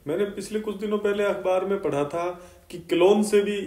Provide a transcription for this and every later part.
मैंने पिछले कुछ दिनों पहले अखबार में पढ़ा था कि क्लोन से भी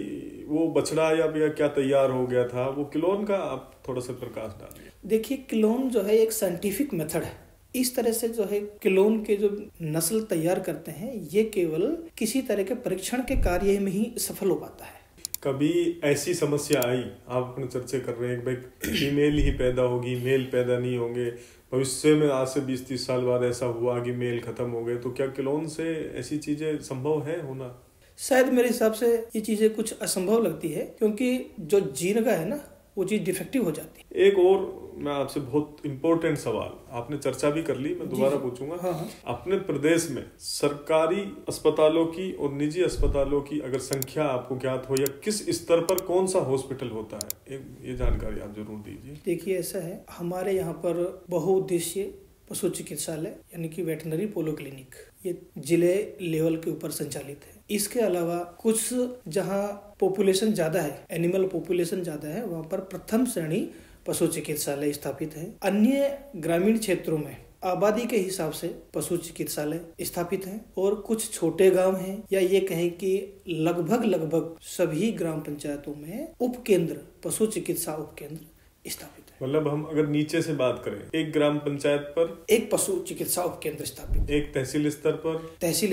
वो बछड़ा या क्या तैयार हो गया था। वो क्लोन का आप थोड़ा सा प्रकाश डालिए। देखिए, क्लोन जो है एक साइंटिफिक मेथड है। इस तरह से जो है क्लोन के जो नस्ल तैयार करते हैं, ये केवल किसी तरह के परीक्षण के कार्य में ही सफल हो पाता है। कभी ऐसी समस्या आई, आप अपने चर्चा कर रहे हैं कि भाई फीमेल ही पैदा होगी, मेल पैदा नहीं होंगे, भविष्य में आज से 20-30 साल बाद ऐसा हुआ कि मेल खत्म हो गए, तो क्या क्लोन से ऐसी चीजें संभव है होना? शायद मेरे हिसाब से ये चीजें कुछ असंभव लगती है, क्योंकि जो जीन का है ना, वो चीज डिफेक्टिव हो जाती है। एक और मैं आपसे बहुत इंपॉर्टेंट सवाल, आपने चर्चा भी कर ली, मैं दोबारा पूछूंगा। हाँ। अपने प्रदेश में सरकारी अस्पतालों की और निजी अस्पतालों की अगर संख्या आपको ज्ञात हो, या किस स्तर पर कौन सा हॉस्पिटल होता है, ये जानकारी आप जरूर दीजिए। देखिए, ऐसा है, हमारे यहाँ पर बहुउद्देशीय पशु चिकित्सालय यानी कि वेटनरी पोलो क्लिनिक ये जिले लेवल के ऊपर संचालित है। इसके अलावा कुछ जहाँ पॉपुलेशन ज्यादा है, एनिमल पॉपुलेशन ज्यादा है, वहाँ पर प्रथम श्रेणी पशु चिकित्सालय स्थापित है। अन्य ग्रामीण क्षेत्रों में आबादी के हिसाब से पशु चिकित्सालय स्थापित हैं, और कुछ छोटे गांव हैं, या ये कहें कि लगभग सभी ग्राम पंचायतों में उपकेंद्र, पशु चिकित्सा उपकेंद्र स्थापित है। मतलब हम अगर नीचे से बात करें, एक ग्राम पंचायत पर एक पशु चिकित्सा उपकेंद्र स्थापित, एक तहसील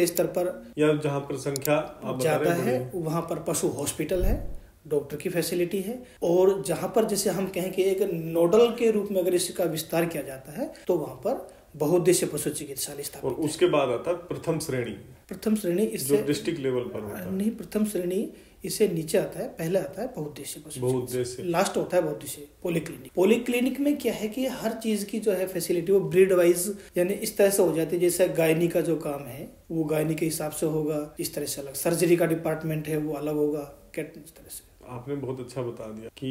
स्तर पर या जहाँ पर संख्या ज्यादा है वहाँ पर पशु हॉस्पिटल है, डॉक्टर की फैसिलिटी है, और जहाँ पर जैसे हम कहें कि एक नोडल के रूप में अगर इसका विस्तार किया जाता है तो वहाँ पर बहुउद्देशीय पशु चिकित्सालय स्थापित। और उसके बाद आता प्रथम श्रेणी इससे जो डिस्ट्रिक्ट लेवल पर होता है। नहीं, प्रथम श्रेणी इससे नीचे आता है, पहले आता है बहुउद्देशीय पशु, लास्ट होता है बहुउद्देशीय पॉलीक्लिनिक। पॉलीक्लिनिक में क्या है कि हर चीज की जो है फैसिलिटी वो ब्रीड वाइज यानी इस तरह से हो जाती है, जैसे गायनी का जो काम है वो गायनी के हिसाब से होगा, इस तरह से अलग सर्जरी का डिपार्टमेंट है वो अलग होगा, इस तरह से। आपने बहुत अच्छा बता दिया कि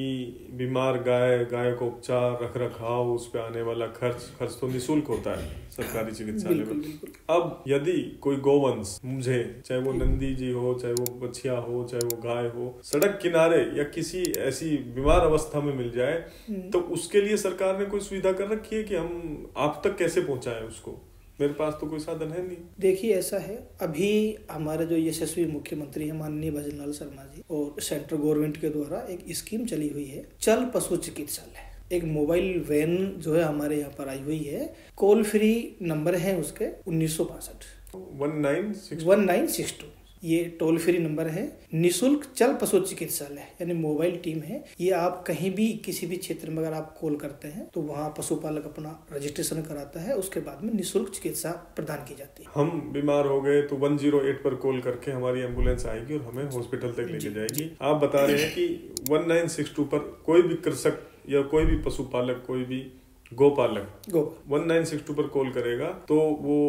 बीमार गाय को उपचार, रख रखाव, उस पे आने वाला खर्च तो निःशुल्क होता है सरकारी चिकित्सालय में। अब यदि कोई गोवंश मुझे, चाहे वो नंदी जी हो, चाहे वो बछिया हो, चाहे वो गाय हो, सड़क किनारे या किसी ऐसी बीमार अवस्था में मिल जाए, तो उसके लिए सरकार ने कोई सुविधा कर रखी है कि हम आप तक कैसे पहुंचाएं उसको? मेरे पास तो कोई साधन है नहीं। देखिए, ऐसा है, अभी हमारे जो यशस्वी मुख्यमंत्री हैं माननीय भजन लाल शर्मा जी, और सेंट्रल गवर्नमेंट के द्वारा एक स्कीम चली हुई है, चल पशु चिकित्सालय। एक मोबाइल वैन जो है हमारे यहाँ पर आई हुई है, कॉल फ्री नंबर है उसके 1962 1962। ये टोल फ्री नंबर है, निःशुल्क चल पशु चिकित्सालय यानी मोबाइल टीम है। ये आप कहीं भी किसी भी क्षेत्र में अगर आप कॉल करते हैं तो वहाँ पशुपालक अपना रजिस्ट्रेशन कराता है, उसके बाद में निःशुल्क चिकित्सा प्रदान की जाती है। हम बीमार हो गए तो 108 पर कॉल करके हमारी एम्बुलेंस आएगी और हमें हॉस्पिटल तक लेके जाएगी। आप बता रहे हैं कि 1962 पर कोई भी कृषक या कोई भी पशुपालक, कोई भी गोपालक 1962 पर कॉल करेगा तो वो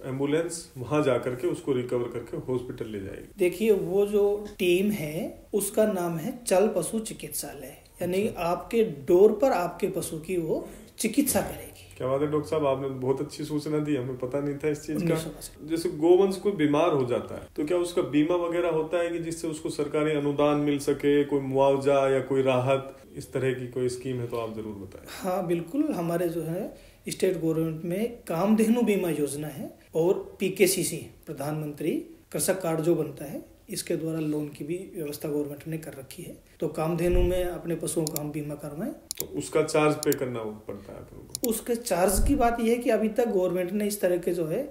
एम्बुलेंस वहां जाकर के उसको रिकवर करके हॉस्पिटल ले जाएगी। देखिए, वो जो टीम है उसका नाम है चल पशु चिकित्सालय, यानी आपके डोर पर आपके पशु की वो चिकित्सा करेगी। क्या बात है डॉक्टर साहब, आपने बहुत अच्छी सूचना दी, हमें पता नहीं था इस चीज का। जैसे गोवंश कोई बीमार हो जाता है तो क्या उसका बीमा वगैरह होता है कि जिससे उसको सरकारी अनुदान मिल सके, कोई मुआवजा या कोई राहत, इस तरह की कोई स्कीम है तो आप जरूर बताएं। हाँ बिल्कुल, हमारे जो है स्टेट गवर्नमेंट में कामधेनु बीमा योजना है, और पीकेसीसी प्रधानमंत्री कृषक कार्ड जो बनता है, इसके द्वारा लोन की भी व्यवस्था गवर्नमेंट ने कर रखी है। तो कामधेनु में अपने पशुओं का हम बीमा करवाएं तो उसका चार्ज पे करना पड़ता है आपको? उसके चार्ज की बात यह है कि अभी तक गवर्नमेंट ने इस तरह के जो है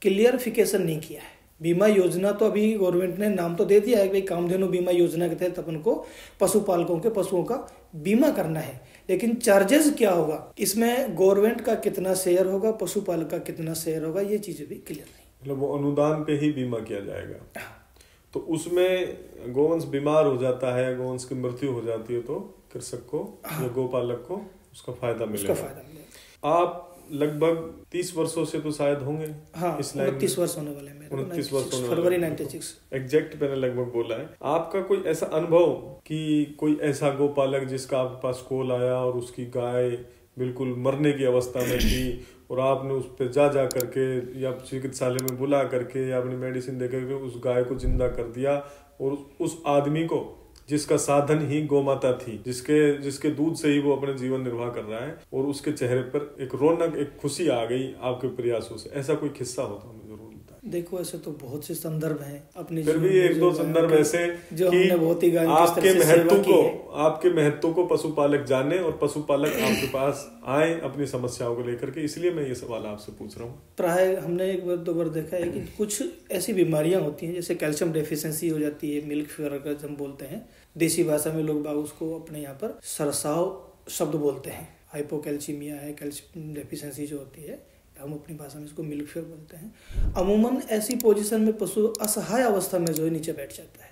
क्लियरिफिकेशन नहीं किया है। बीमा योजना तो अभी गवर्नमेंट ने नाम तो दे दिया है कि भाई कामधेनु बीमा योजना के तहत अपन को पशुपालकों के पशुओं का बीमा करना है, लेकिन चार्जेस क्या होगा, इसमें गवर्नमेंट का कितना शेयर होगा, पशुपालक का कितना शेयर होगा, ये चीजें भी क्लियर नहीं। मतलब वो अनुदान पे ही बीमा किया जाएगा। तो उसमें गोवंश बीमार हो जाता है, गोवंश की मृत्यु हो जाती है तो कृषक को या गोपालक को उसका फायदा मिलेगा। आप लगभग 30 वर्षों से तो शायद होंगे। हाँ, इस लाइन 29 वर्ष होने वाले मेरे, 29 वर्ष होने फरवरी 96 एग्जैक्ट मैंने लगभग बोला है। आपका कोई ऐसा अनुभव कि कोई ऐसा गोपालक जिसका आपके पास कॉल आया और उसकी गाय बिल्कुल मरने की अवस्था में थी और आपने उस पे जा करके या चिकित्सालय में बुला करके या अपनी मेडिसिन दे करके उस गाय को जिंदा कर दिया, और उस आदमी को जिसका साधन ही गोमाता थी, जिसके दूध से ही वो अपने जीवन निर्वाह कर रहा है, और उसके चेहरे पर एक रौनक, एक खुशी आ गई आपके प्रयासों से, ऐसा कोई किस्सा हो तो हमें जरूर बताएं। देखो ऐसे तो बहुत से संदर्भ हैं अपने फिर भी एक दो संदर्भ ऐसे जो कि हमने बहुत ही आपके महत्व को पशुपालक जाने और पशुपालक आपके पास आए अपनी समस्याओं को लेकर के, इसलिए मैं ये सवाल आपसे पूछ रहा हूँ। प्राय हमने एक बार दो बार देखा है कि कुछ ऐसी बीमारियां होती हैं जैसे कैल्शियम डेफिशिएंसी हो जाती है, मिल्क फीवर का हम बोलते हैं, देसी भाषा में लोग बाग उसको अपने यहाँ पर सरसाव शब्द बोलते हैं। हाइपोकैल्सीमिया है, कैल्शियम डेफिशिएंसी जो होती है, हम अपनी भाषा में इसको मिल्क फीवर बोलते हैं। अमूमन ऐसी पोजीशन में पशु असहाय अवस्था में जो है नीचे बैठ जाता है।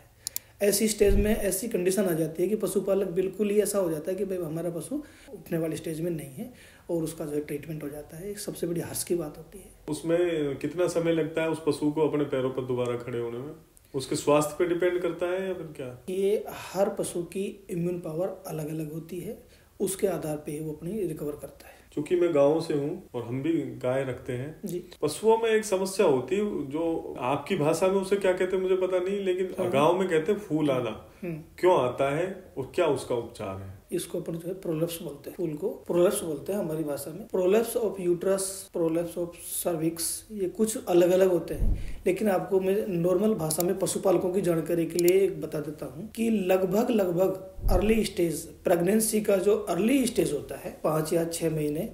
ऐसी स्टेज में ऐसी कंडीशन आ जाती है कि पशुपालक बिल्कुल ही ऐसा हो जाता है कि भाई हमारा पशु उठने वाली स्टेज में नहीं है और उसका जो है ट्रीटमेंट हो जाता है। एक सबसे बड़ी हर्ष की बात होती है। उसमें कितना समय लगता है उस पशु को अपने पैरों पर दोबारा खड़े होने में? उसके स्वास्थ्य पे डिपेंड करता है या फिर क्या? ये हर पशु की इम्यून पावर अलग अलग होती है, उसके आधार पे ही वो अपनी रिकवर करता है। क्योंकि मैं गांव से हूँ और हम भी गाय रखते हैं जी। पशुओं में एक समस्या होती है जो आपकी भाषा में उसे क्या कहते हैं मुझे पता नहीं, लेकिन गांव में कहते हैं फूल आना। क्यों आता है और क्या उसका उपचार है? इसको अपन जो है प्रोलेप्स बोलते हैं, फूल को प्रोलेप्स बोलते हैं हमारी भाषा में। Prolapse of uterus, prolapse of cervix, ये कुछ अलग अलग होते हैं, लेकिन आपको मैं नॉर्मल भाषा में पशुपालकों की जानकारी के लिए एक बता देता हूँ कि लगभग अर्ली स्टेज प्रेगनेंसी का जो अर्ली स्टेज होता है 5 या 6 महीने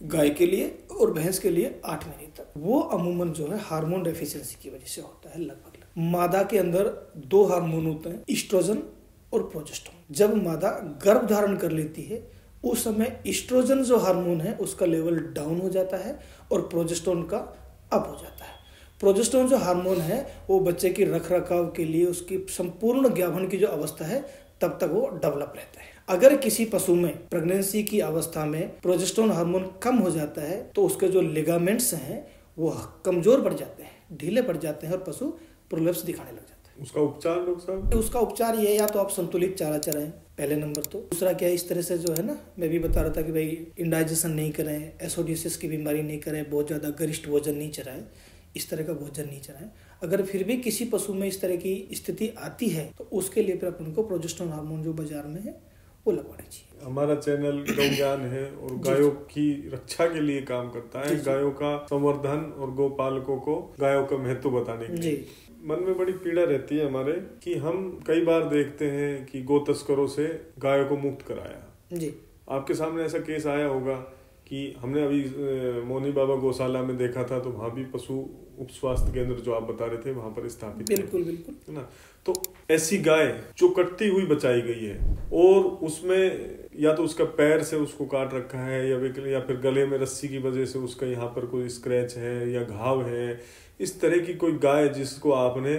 गाय के लिए और भैंस के लिए 8 महीने तक, वो अमूमन जो है हार्मोन डेफिशिएंसी की वजह से होता है। लगभग मादा के अंदर 2 हार्मोन होते हैं, ईस्ट्रोजन और प्रोजेस्टेरोन। जब मादा गर्भ धारण कर लेती है उस समय ईस्ट्रोजन जो हार्मोन है उसका लेवल डाउन हो जाता है और प्रोजेस्टेरोन का अप हो जाता है। प्रोजेस्टेरोन जो हार्मोन है वो बच्चे की रख रखाव के लिए उसकी संपूर्ण ज्ञापन की जो अवस्था है तब तक वो डेवलप रहता है। अगर किसी पशु में प्रेगनेंसी की अवस्था में प्रोजेस्टेरोन हार्मोन कम हो जाता है तो उसके जो लिगामेंट्स हैं वो कमजोर पड़ जाते हैं, ढीले पड़ जाते हैं और पशु प्रोलेप्स दिखाने लग जाता है। उसका उपचार डॉक्टर साहब? उसका उपचार ये या तो आप संतुलित चारा चराएं पहले नंबर, तो दूसरा क्या है इस तरह से जो है ना मैं भी बता रहा था कि भाई इंडाइजेशन नहीं करें, एसोडियोसिस की बीमारी नहीं करें, बहुत ज़्यादा गरिष्ठ भोजन नहीं चराएं, इस तरह का भोजन नहीं चराएं। अगर फिर भी किसी पशु में इस तरह की स्थिति आती है तो उसके लिए फिर अपन को प्रोजेस्टेरोन हार्मोन जो बाजार में है वो लगवाना चाहिए। हमारा चैनल गौ ज्ञान है और गायों की रक्षा के लिए काम करता है, गायों का संवर्धन और गौपालकों को गायों का महत्व बताने के लिए। मन में बड़ी पीड़ा रहती है हमारे कि हम कई बार देखते हैं कि गौ तस्करों से गायों को मुक्त कराया जी। आपके सामने ऐसा केस आया होगा कि हमने अभी मोनी बाबा गौशाला में देखा था, तो वहाँ भी पशु उप स्वास्थ्य केंद्र जो आप बता रहे थे वहाँ पर स्थापित बिल्कुल है ना। तो ऐसी गाय जो कटती हुई बचाई गई है और उसमें या तो उसका पैर से उसको काट रखा है या फिर गले में रस्सी की वजह से उसका यहाँ पर कोई स्क्रैच है या घाव है, इस तरह की कोई गाय जिसको आपने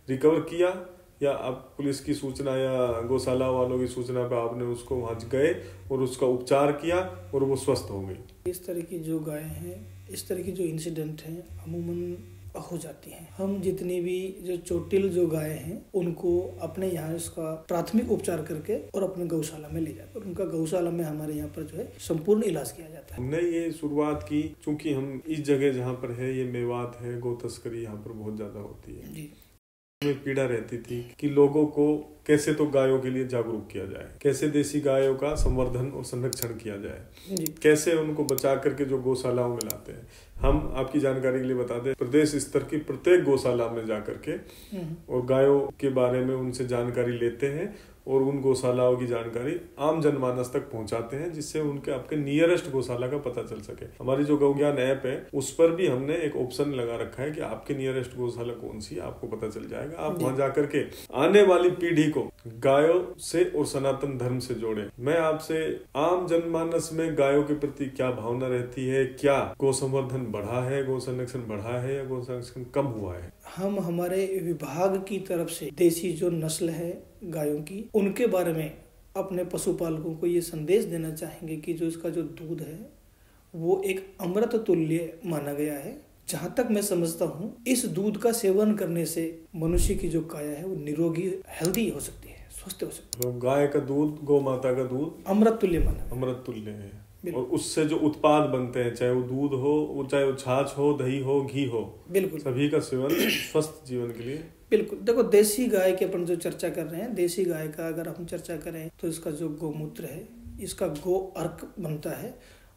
रिकवर किया या आप पुलिस की सूचना या गौशाला वालों की सूचना पर आपने उसको वहां गए और उसका उपचार किया और वो स्वस्थ हो गई? इस तरह की जो गाय हैं, इस तरह की जो इंसिडेंट हैं अमूमन हो जाती हैं। हम जितनी भी जो चोटिल जो गाय हैं उनको अपने यहाँ इसका प्राथमिक उपचार करके और अपने गौशाला में ले जाते हैं। उनका गौशाला में हमारे यहाँ पर जो है संपूर्ण इलाज किया जाता है। हमने ये शुरुआत की क्योंकि हम इस जगह जहाँ पर है ये मेवात है, गौ तस्करी यहाँ पर बहुत ज्यादा होती है जी। में पीड़ा रहती थी कि लोगों को कैसे तो गायों के लिए जागरूक किया जाए, कैसे देसी गायों का संवर्धन और संरक्षण किया जाए, कैसे उनको बचा करके जो गौशालाओं में लाते हैं। हम आपकी जानकारी के लिए बता दें, प्रदेश स्तर की प्रत्येक गौशाला में जाकर के और गायों के बारे में उनसे जानकारी लेते हैं और उन गौशालाओं की जानकारी आम जनमानस तक पहुंचाते हैं, जिससे उनके आपके नियरेस्ट गौशाला का पता चल सके। हमारी जो गौ ज्ञान ऐप है उस पर भी हमने एक ऑप्शन लगा रखा है कि आपके नियरेस्ट गौशाला कौन सी, आपको पता चल जाएगा। आप वहां जाकर के आने वाली पीढ़ी को गायों से और सनातन धर्म से जोड़े। मैं आपसे आम जनमानस में गायों के प्रति क्या भावना रहती है, क्या गौ संवर्धन बढ़ा है, गौ संरक्षण बढ़ा है या गौ संरक्षण कम हुआ है? हम हमारे विभाग की तरफ से देसी जो नस्ल है गायों की उनके बारे में अपने पशुपालकों को ये संदेश देना चाहेंगे कि जो इसका जो दूध है वो एक अमृत तुल्य माना गया है। जहां तक मैं समझता हूँ इस दूध का सेवन करने से मनुष्य की जो काया है वो निरोगी हेल्दी हो सकती है, स्वस्थ हो सकती है। तो गाय का दूध, गौ माता का दूध अमृत तुल्य माना, अमृत तुल्य है। और उससे जो उत्पाद बनते हैं, चाहे वो दूध हो, चाहे वो छाछ हो, दही हो, घी हो, बिल्कुल सभी का सेवन स्वस्थ जीवन के लिए। बिल्कुल। देखो देसी गाय की अपन जो चर्चा कर रहे हैं, देसी गाय का अगर हम चर्चा करें तो इसका जो गौमूत्र है इसका गो अर्क बनता है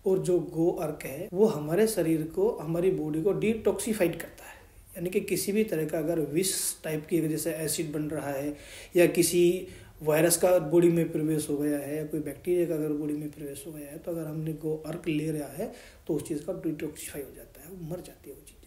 और जो गो अर्क है वो हमारे शरीर को, हमारी बॉडी को डिटॉक्सिफाइड करता है, यानी कि किसी भी तरह का अगर विष टाइप की जैसे एसिड बन रहा है या किसी वायरस का बॉडी में प्रवेश हो गया है या कोई बैक्टीरिया का अगर बॉडी में प्रवेश हो गया है, तो अगर हमने गो अर्क ले रहा है तो उस चीज़ का डिटॉक्सिफाई हो जाता है, वो मर जाती है वो चीज़।